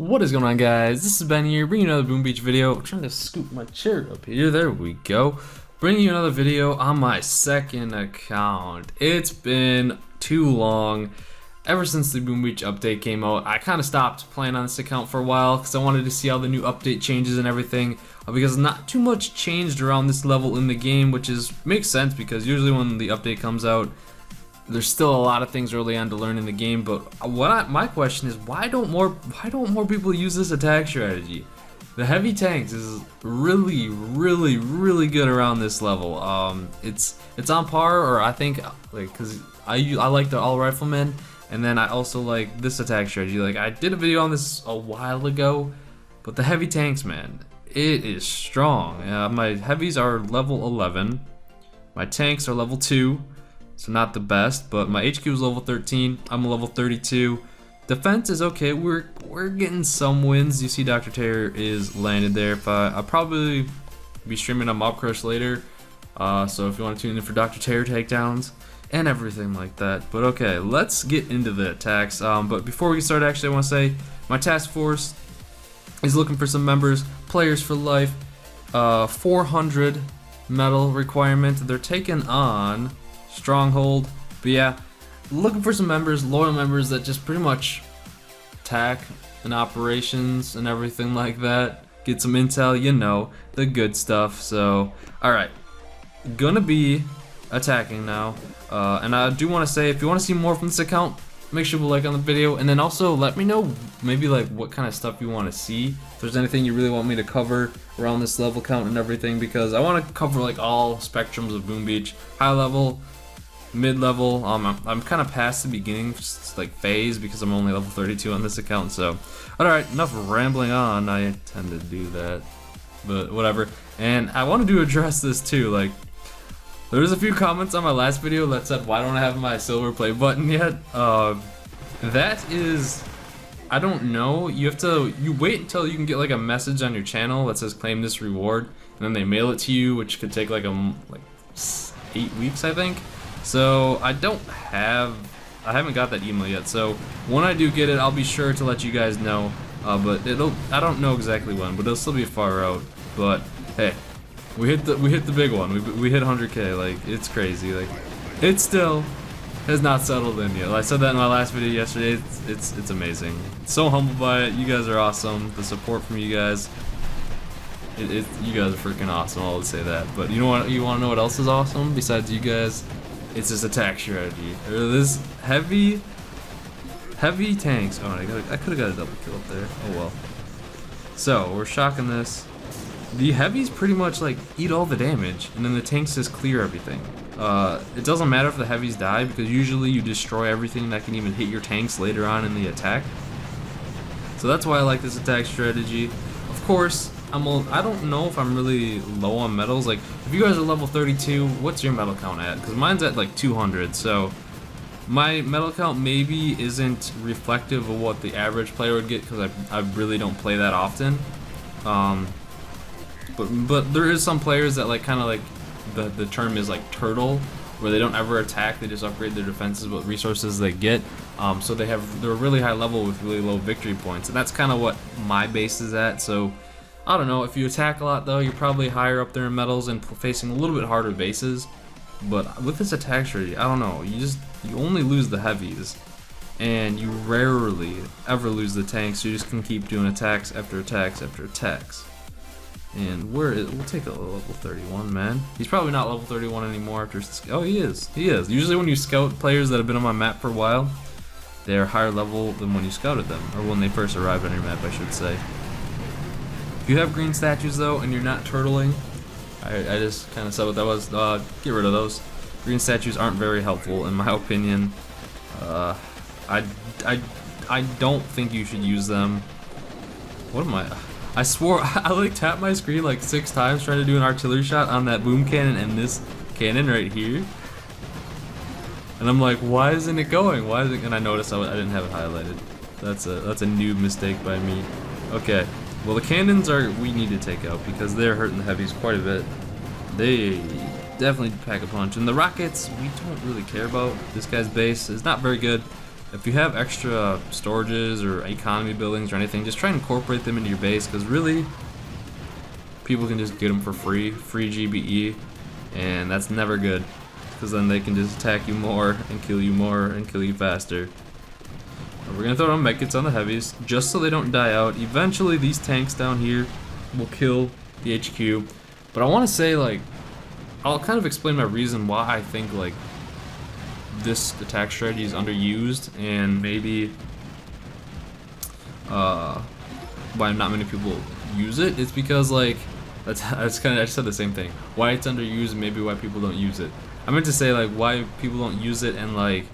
What is going on, guys? This is Ben here, bringing you another Boom Beach video. I'm trying to scoop my chair up here. There we go. Bringing you another video on my second account. It's been too long. Ever since the Boom Beach update came out, I kind of stopped playing on this account for a while because I wanted to see how the new update changes and everything. Because not too much changed around this level in the game, which makes sense because usually when the update comes out, there's still a lot of things early on to learn in the game. But my question is, why don't more people use this attack strategy? The heavy tanks is really good around this level. It's on par, or I think, like, cause I like the all riflemen, and then I also like this attack strategy. Like, I did a video on this a while ago, but the heavy tanks, man, it is strong. My heavies are level 11, my tanks are level 2. So not the best, but my HQ is level 13. I'm a level 32. Defense is okay. We're getting some wins. You see, Dr. Terror is landed there. I'll probably be streaming on Mob Crush later. So if you want to tune in for Dr. Terror takedowns and everything like that. But okay, let's get into the attacks. But before we start, actually, I want to say my task force is looking for some members, players for life. 400 medal requirement. They're taking on Stronghold, but yeah, looking for some members, loyal members that just pretty much attack and operations and everything like that. Get some intel, you know, the good stuff. So, alright, gonna be attacking now. And I do want to say, if you want to see more from this account, make sure to like on the video, and then also let me know maybe like what kind of stuff you want to see. If there's anything you really want me to cover around this level count and everything, because I want to cover like all spectrums of Boom Beach, high level, mid-level. I'm kind of past the beginning like phase because I'm only level 32 on this account. So alright, enough rambling on. I tend to do that, but whatever. And I wanted to address this too. Like, there was a few comments on my last video that said, why don't I have my silver play button yet? That is, I don't know. You wait until you can get like a message on your channel that says claim this reward, and then they mail it to you, which could take like 8 weeks, I think. So I haven't got that email yet. So when I do get it, I'll be sure to let you guys know. But I don't know exactly when, but it'll still be far out. But hey, we hit the big one. We hit 100K. Like, it's crazy. Like, it still has not settled in yet. I said that in my last video yesterday. It's amazing. So humbled by it. You guys are awesome. The support from you guys. You guys are freaking awesome. I'll say that. But you know what? You want to know what else is awesome besides you guys? It's this attack strategy. This heavy tanks. Oh, I could have got a double kill up there. Oh well. So we're shocking this. The heavies pretty much like eat all the damage, and then the tanks just clear everything. It doesn't matter if the heavies die, because usually you destroy everything that can even hit your tanks later on in the attack. So that's why I like this attack strategy. Of course, I don't know if I'm really low on medals. Like, if you guys are level 32, what's your medal count at? Because mine's at like 200, so my medal count maybe isn't reflective of what the average player would get, because I really don't play that often. But there is some players that like kind of like the term is like turtle, where they don't ever attack, they just upgrade their defenses with resources they get. So they're really high level with really low victory points, and that's kind of what my base is at. So I don't know, if you attack a lot though, you're probably higher up there in medals and facing a little bit harder bases. But with this attack strategy, I don't know, you only lose the heavies, and you rarely ever lose the tanks. You just can keep doing attacks after attacks after attacks. And we'll take a level 31 man. He's probably not level 31 anymore after. Oh, he is. Usually when you scout players that have been on my map for a while, they're higher level than when you scouted them, or when they first arrived on your map, I should say. If you have green statues though, and you're not turtling, I just kind of said what that was. Get rid of those. Green statues aren't very helpful in my opinion. I don't think you should use them. What am I swore I like tapped my screen like 6 times trying to do an artillery shot on that boom cannon and this cannon right here. And I'm like, why isn't it going? Why is it? And I noticed I didn't have it highlighted. That's a new mistake by me. Okay. Well, the cannons we need to take out because they're hurting the heavies quite a bit. They definitely pack a punch. And the rockets, we don't really care about. This guy's base is not very good. if you have extra storages or economy buildings or anything, just try and incorporate them into your base, because really, people can just get them for free GBE, and that's never good, because then they can just attack you more and kill you faster. We're gonna throw down medkits on the heavies, just so they don't die out. Eventually, these tanks down here will kill the HQ, but I want to say, like, I'll kind of explain my reason why I think, like, this attack strategy is underused, and maybe why not many people use it. It's because, like, that's kind of, I just said the same thing. Why it's underused and maybe why people don't use it. I meant to say, like, why people don't use it and, like,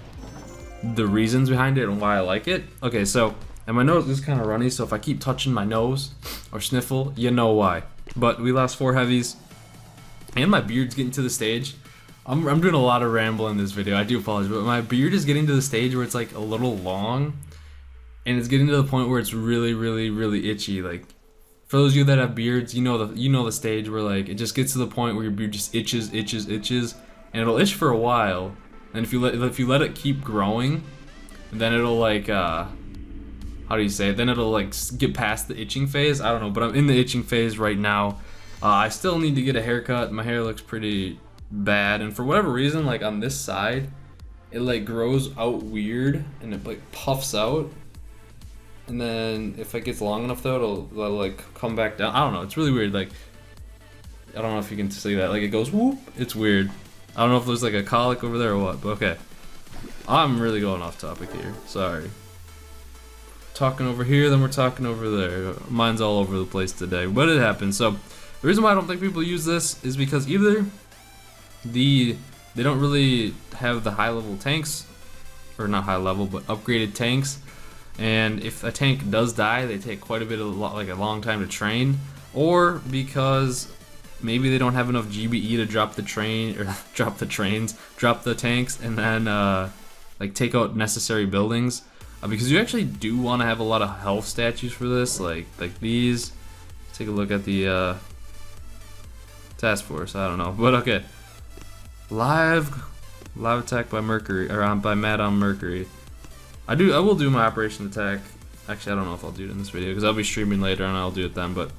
the reasons behind it and why I like it. Okay, so, and my nose is kind of runny, so if I keep touching my nose or sniffle, you know why. But we lost 4 heavies, and my beard's getting to the stage. I'm doing a lot of ramble in this video, I do apologize, but my beard is getting to the stage where it's like a little long, and it's getting to the point where it's really itchy. Like, for those of you that have beards, you know the stage where, like, it just gets to the point where your beard just itches, and it'll itch for a while. And if you let it keep growing, then it'll, like, how do you say it? Then it'll, like, get past the itching phase. I don't know, but I'm in the itching phase right now. I still need to get a haircut. My hair looks pretty bad, and for whatever reason, like, on this side, it, like, grows out weird, and it, like, puffs out. And then if it gets long enough, though, it'll like, come back down. I don't know. It's really weird. Like, I don't know if you can see that. Like, it goes whoop. It's weird. I don't know if there's, like, a colic over there or what, but okay. I'm really going off topic here. Sorry. Talking over here, then we're talking over there. Mine's all over the place today, but it happens. So the reason why I don't think people use this is because either they don't really have the high level tanks, or not high level, but upgraded tanks. And if a tank does die, they take quite a bit of, like, a long time to train, or because maybe they don't have enough GBE to drop the tanks, and then like, take out necessary buildings, because you actually do want to have a lot of health statues for this, like these. Take a look at the task force. I don't know, but okay. Live attack by Mercury, or by Mad on Mercury. I will do my operation attack. Actually, I don't know if I'll do it in this video because I'll be streaming later and I'll do it then. But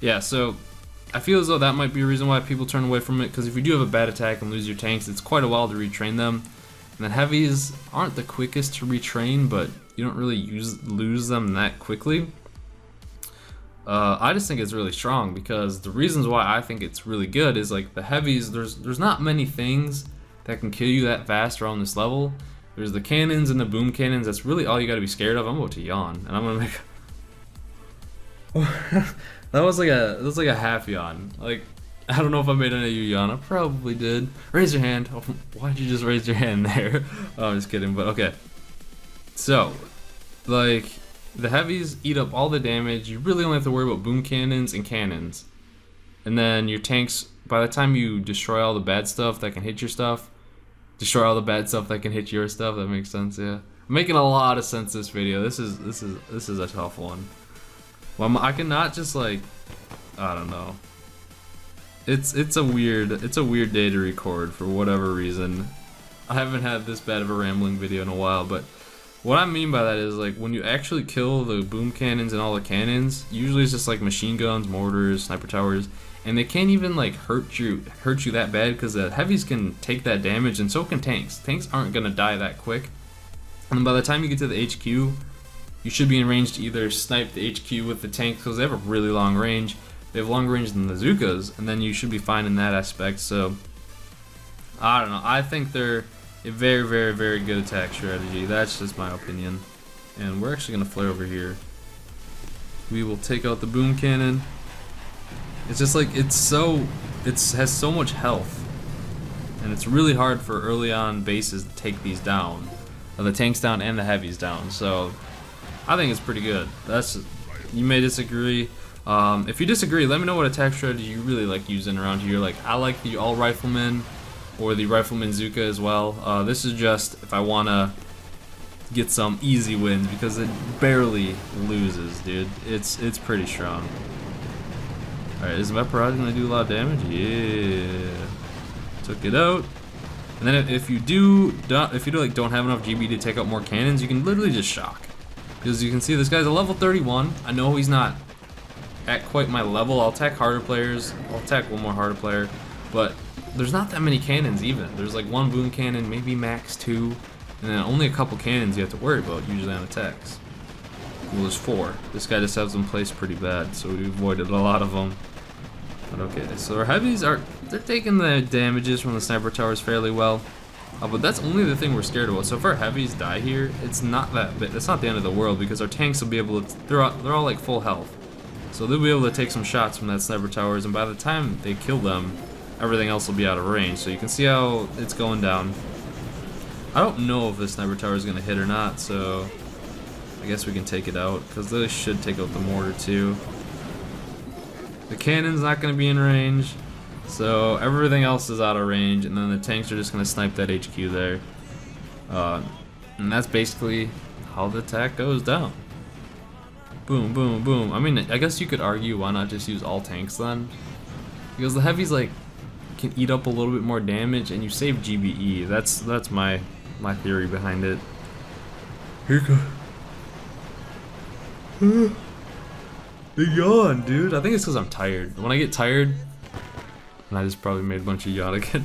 yeah, so I feel as though that might be a reason why people turn away from it, because if you do have a bad attack and lose your tanks, it's quite a while to retrain them. And then heavies aren't the quickest to retrain, but you don't really lose them that quickly. I just think it's really strong, because the reasons why I think it's really good is, like, the heavies, there's not many things that can kill you that fast around this level. There's the cannons and the boom cannons. That's really all you gotta be scared of. I'm about to yawn, and I'm gonna make that was like a half yawn. Like, I don't know if I made any of you yawn. I probably did. Raise your hand. Oh, why'd you just raise your hand there? Oh, I'm just kidding, but okay. So, like, the heavies eat up all the damage. You really only have to worry about boom cannons and cannons. And then your tanks, by the time you destroy all the bad stuff that can hit your stuff, destroy all the bad stuff that can hit your stuff. That makes sense, yeah. I'm making a lot of sense this video. This is a tough one. Well, I cannot just, like, I don't know. It's a weird day to record for whatever reason. I haven't had this bad of a rambling video in a while, but what I mean by that is, like, when you actually kill the boom cannons and all the cannons, usually it's just like machine guns, mortars, sniper towers, and they can't even, like, hurt you that bad, because the heavies can take that damage, and so can tanks. Tanks aren't gonna die that quick, and then by the time you get to the HQ, you should be in range to either snipe the HQ with the tank, because they have a really long range. They have longer range than the Zookas, and then you should be fine in that aspect. So I don't know. I think they're a very good attack strategy. That's just my opinion. And we're actually gonna flare over here. We will take out the boom cannon. It's just like, it has so much health, and it's really hard for early on bases to take these down, the tanks down and the heavies down. So I think it's pretty good. You may disagree. If you disagree, let me know what attack strategy you really like using around here. Like, I like the all rifleman or the rifleman Zuka as well. This is just if I wanna get some easy wins, because it barely loses, dude. It's pretty strong. Alright, is Vaporage gonna do a lot of damage? Yeah. Took it out. And then if you like don't have enough GB to take out more cannons, you can literally just shock. Because you can see this guy's a level 31. I know he's not at quite my level. I'll attack harder players. I'll attack one more harder player, but there's not that many cannons even. There's like one boom cannon, maybe max 2, and then only a couple cannons you have to worry about usually on attacks. Well, there's 4. This guy just has them placed pretty bad, so we avoided a lot of them. But okay, so our heavies they're taking the damages from the sniper towers fairly well. But that's only the thing we're scared about. So if our heavies die here, it's not that big. It's not the end of the world because our tanks will be able to. They're all like full health, so they'll be able to take some shots from that sniper towers. And by the time they kill them, everything else will be out of range. So you can see how it's going down. I don't know if this sniper tower is gonna hit or not. So I guess we can take it out because they should take out the mortar too. The cannon's not gonna be in range. So everything else is out of range, and then the tanks are just gonna snipe that HQ there, and that's basically how the attack goes down. Boom, boom, boom. I mean, I guess you could argue why not just use all tanks then, because the heavies like can eat up a little bit more damage, and you save GBE. That's my theory behind it. Here goes. The yawn, dude. I think it's because I'm tired. When I get tired. And I just probably made a bunch of yawn again.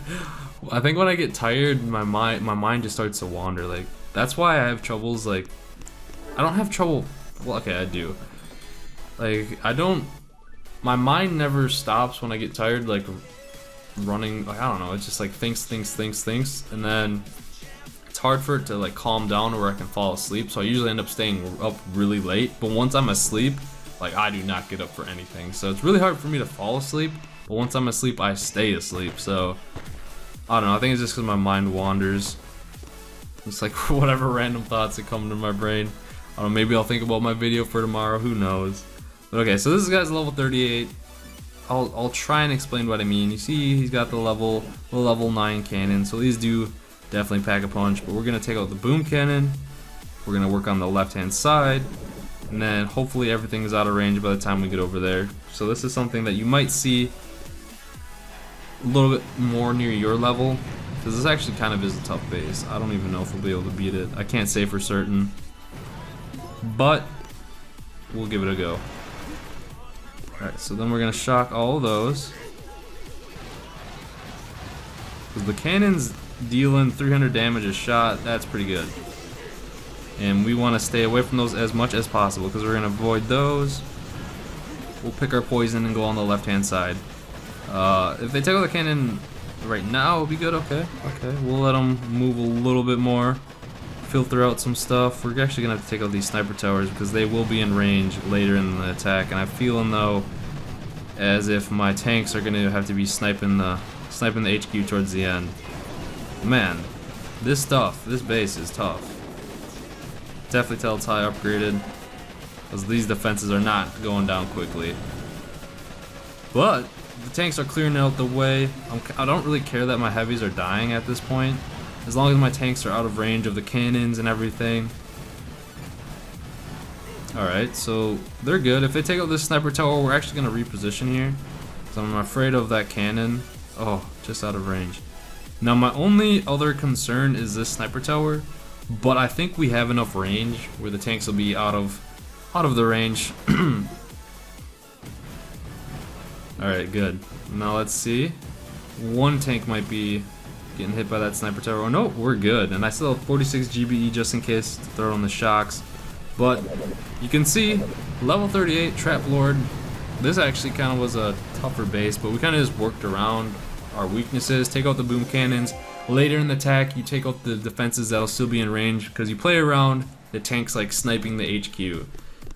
I think when I get tired, my mind just starts to wander. Like that's why I have troubles. Like I don't have trouble. Well, okay, I do. Like I don't. My mind never stops when I get tired. Like running. Like I don't know. It's just like thinks, and then it's hard for it to like calm down or where I can fall asleep. So I usually end up staying up really late. But once I'm asleep, like I do not get up for anything. So it's really hard for me to fall asleep. But once I'm asleep, I stay asleep, so I don't know, I think it's just because my mind wanders. It's like whatever random thoughts that come to my brain. I don't know, maybe I'll think about my video for tomorrow, who knows. But okay, so this guy's level 38. I'll try and explain what I mean. You see he's got the level 9 cannon, so these do definitely pack a punch, but we're going to take out the boom cannon. We're going to work on the left-hand side, and then hopefully everything is out of range by the time we get over there. So this is something that you might see a little bit more near your level, because this actually kind of is a tough base. I don't even know if we'll be able to beat it. I can't say for certain, but we'll give it a go. Alright, so then we're going to shock all of those, because the cannons dealing 300 damage a shot, that's pretty good. And we want to stay away from those as much as possible, because we're going to avoid those. We'll pick our poison and go on the left-hand side. If they take out the cannon right now, it'll be good. Okay, we'll let them move a little bit more, filter out some stuff. We're actually gonna have to take out these sniper towers because they will be in range later in the attack, and I'm feeling though as if my tanks are gonna have to be sniping the HQ towards the end. Man, this base is tough. Definitely tell it's high upgraded, because these defenses are not going down quickly. But the tanks are clearing out the way. I don't really care that my heavies are dying at this point, as long as my tanks are out of range of the cannons and everything. Alright, so they're good. If they take out this sniper tower, we're actually going to reposition here, so I'm afraid of that cannon. Oh, just out of range. Now my only other concern is this sniper tower, but I think we have enough range where the tanks will be out of the range. Alright, good. Now let's see. One tank might be getting hit by that sniper tower. Oh no, we're good. And I still have 46 GBE just in case to throw on the shocks. But you can see, level 38, Trap Lord. This actually kind of was a tougher base, but we kind of just worked around our weaknesses. Take out the boom cannons. Later in the attack, you take out the defenses that'll still be in range, because you play around the tanks like sniping the HQ.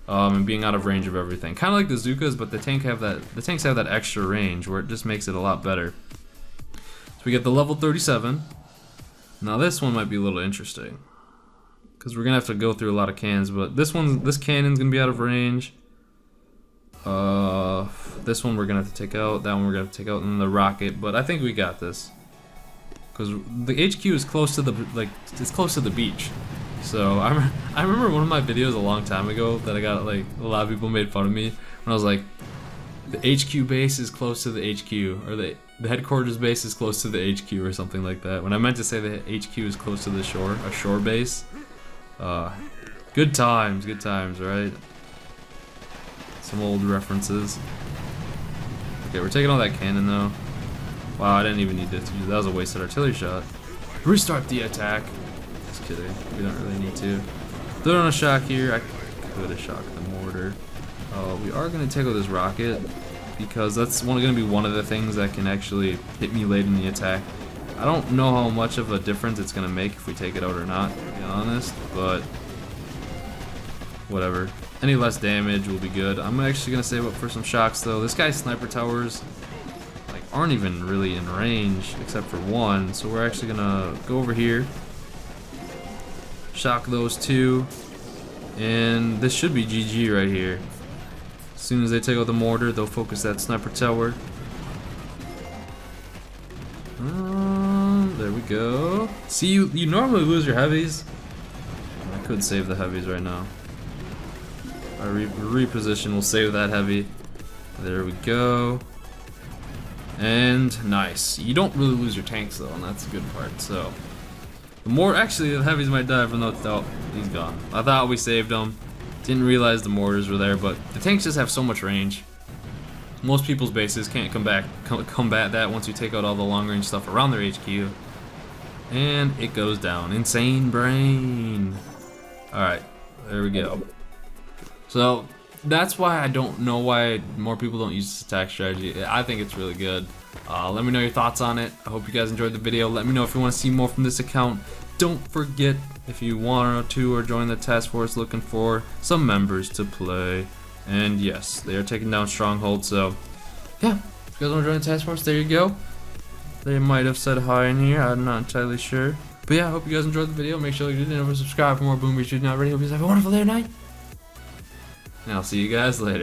And being out of range of everything, kind of like the Zookas, but the tanks have that extra range where it just makes it a lot better. So we get the level 37. Now this one might be a little interesting, because we're gonna have to go through a lot of cannons, but this cannon's gonna be out of range. This one we're gonna have to take out. That one we're gonna have to take out, and the rocket. But I think we got this, because the HQ is close to it's close to the beach. So I remember one of my videos a long time ago that I got like a lot of people made fun of me when I was like, the HQ base is close to the HQ, or the headquarters base is close to the HQ, or something like that. When I meant to say the HQ is close to the shore, a shore base. Good times, right? Some old references. Okay, we're taking all that cannon though. Wow, I didn't even need to use that. Was a wasted artillery shot. Restart the attack. Just kidding. We don't really need to. Throw on a shock here. I could have shocked the mortar. We are going to take out this rocket because that's going to be one of the things that can actually hit me late in the attack. I don't know how much of a difference it's going to make if we take it out or not, to be honest, but whatever. Any less damage will be good. I'm actually going to save up for some shocks though. This guy's sniper towers like aren't even really in range except for one, so we're actually going to go over here, shock those two, and this should be GG right here. As soon as they take out the mortar, they'll focus that sniper tower. There we go. See, you normally lose your heavies. I could save the heavies right now. Our reposition will save that heavy. There we go. And nice. You don't really lose your tanks though, and that's the good part. So the more, actually, the heavies might die from the. Oh, he's gone. I thought we saved him. Didn't realize the mortars were there, but the tanks just have so much range. Most people's bases can't combat that once you take out all the long range stuff around their HQ. And it goes down. Insane brain. Alright, there we go. So that's why I don't know why more people don't use this attack strategy. I think it's really good. Let me know your thoughts on it. I hope you guys enjoyed the video. Let me know if you want to see more from this account. Don't forget, if you want to or join the task force, looking for some members to play. And yes, they are taking down strongholds. So yeah, if you guys want to join the task force, there you go. They might have said hi in here, I'm not entirely sure. But yeah, I hope you guys enjoyed the video. Make sure you did subscribe for more Boom Beach. Not ready. Hope you guys have a wonderful day or night. And I'll see you guys later.